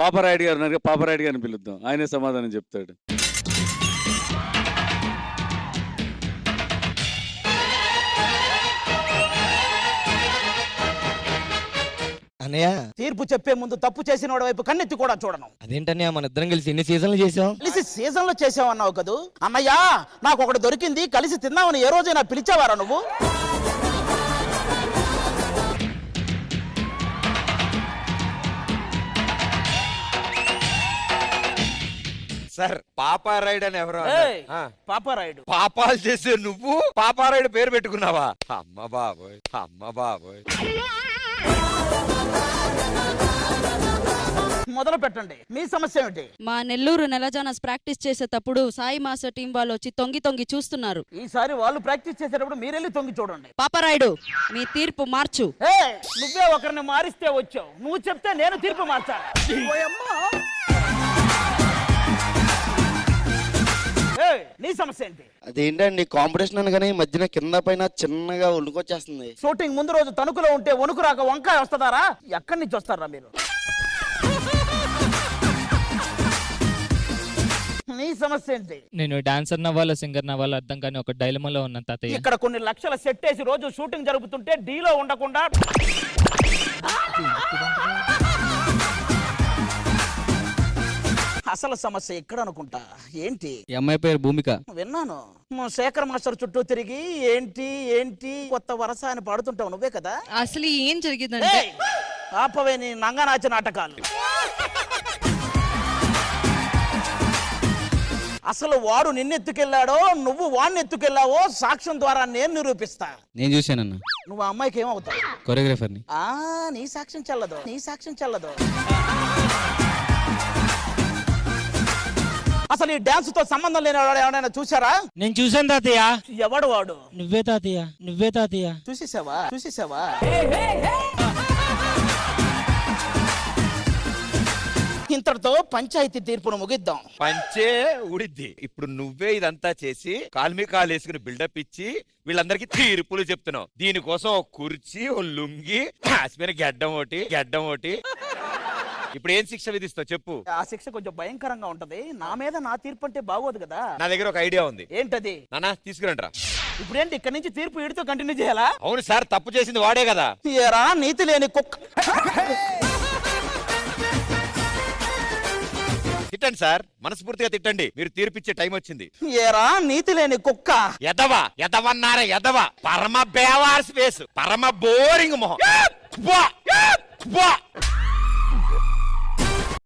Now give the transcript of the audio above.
పాపారాయుడు గారు పాపారాయుడు గారిని పిలుద్దాం, ఆయనే సమాధానం చెప్తాడు. అన్నయ్య, తీర్పు చెప్పే ముందు తప్పు చేసిన వాడి వైపు కన్నెత్తి కూడా చూడను. అదేంటన్నయ్య, మన ఇద్దరం కలిసి ఎన్ని సీజన్లు చేసాం. కలిసి సీజన్ లో చేసావన్నావు కదూ అన్నయ్య. నాకు ఒకటి దొరికింది, కలిసి తిన్నామని ఏ రోజైనా పిలిచావారా నువ్వు? సార్ పాపారాయుడు అని ఎవరు? పాపారాయుడు. పాపాలు చేసే నువ్వు పాపారాయుడు పేరు పెట్టుకున్నావా? అమ్మ బాబోయ్, అమ్మ బాబోయ్. మొదలు పెట్టండి, మీ సమస్య ఏమిటి? మా నెల్లూరు నెలజానస్ ప్రాక్టీస్ చేసేటప్పుడు సాయి మాస్టర్ టీం వాళ్ళు వచ్చి తొంగి తొంగి చూస్తున్నారు. ఈసారి వాళ్ళు ప్రాక్టీస్ చేసేటప్పుడు మీరెళ్ళి తొంగి చూడండి. పాపారాయుడు, మీ తీర్పు మార్చు. నువ్వే ఒకరిని మారిస్తే వచ్చావు, నువ్వు చెప్తే నేను తీర్పు మార్చాను. నీ సమస్య ఏంటి? అదేంటండి, కాంపిటీషన్ అనగానే మధ్యన కింద పైన చిన్నగా ఒళ్ళుకొచ్చేస్తుంది. షూటింగ్ ముందు రోజు తణుకులో ఉంటే వణుకు రాక వంకాయ వస్తుందారా? ఎక్కడి నుంచి వస్తారా మీరు? నీ సమస్య ఏంటి? నేను డాన్సర్ నవ్వాలో సింగర్ నవ్వాలో అర్థం కానీ ఒక డైలమాలో ఉన్న తాతయ్య. ఇక్కడ కొన్ని లక్షల సెట్ వేసి రోజు షూటింగ్ జరుగుతుంటే డీలో ఉండకుండా అసలు సమస్య ఎక్కడ అనుకుంటా. ఏంటి? అమ్మాయి పేరు భూమిక. విన్నాను, శేఖర్ మాస్టర్ చుట్టూ తిరిగి ఏంటి ఏంటి కొత్త వరస అని పాడుతుంటావు, నువ్వే కదా? అసలు ఏం జరిగిందంటే, ఆపవే నీ నంగనాచి నాటకాలు. అసలు వాడు నిన్నెత్తుకెళ్ళాడో నువ్వు వాడిని ఎత్తుకెళ్ళావో సాక్ష్యం ద్వారా నేను నిరూపిస్తా. నేను చూశానన్నా. నువ్వు ఆ అమ్మాయికి ఏమవుతావు? కొరియోగ్రాఫర్ని. నీ సాక్ష్యం చెల్లదు, నీ సాక్ష్యం చెల్లదు. అసలు ఈ డాన్స్ తో సంబంధం లేని వాడు ఎవరైనా చూసారా? నేను చూసాను తాతయ్య. ఎవడు వాడు? నువ్వే తాతయ్య, నువ్వే తాతయ్య. చూసేసావా? ఇంతటితో పంచాయతీ తీర్పును ముగిద్దాం. పంచే ఊడిద్ది. ఇప్పుడు నువ్వే ఇదంతా చేసి కాలు మీ కాలు వేసుకుని బిల్డప్ ఇచ్చి వీళ్ళందరికీ తీర్పులు చెప్తున్నావు. దీనికోసం ఓ కుర్చీ, ఓ లుంగి, కాశ్మీర్ గడ్డం ఒకటి. ఇప్పుడు ఏం శిక్ష విధిస్తావు చెప్పు? ఆ శిక్ష కొంచెం భయంకరంగా ఉంటది. నా మీద నా తీర్పు అంటే బాగోదు కదా. నా దగ్గర ఒక ఐడియా ఉంది. ఏంటది? నానా తీసుకురండి. ఇప్పుడేంటి ఇక్కడ నుంచి తీర్పు ఈడితో కంటిన్యూ చేయాలా? అవును సార్, తప్పు చేసింది వాడే కదా. ఏరా నీతి లేని కుక్క. తిట్టండి సార్, మనస్ఫూర్తిగా తిట్టండి. మీరు తీర్పిచ్చే టైం వచ్చింది. ఏరా నీతి లేని కుక్క. ఎదవన్నారా ఎదవ. పరమ బేవార్ స్పేస్, పరమ బోరింగ్ మొహం.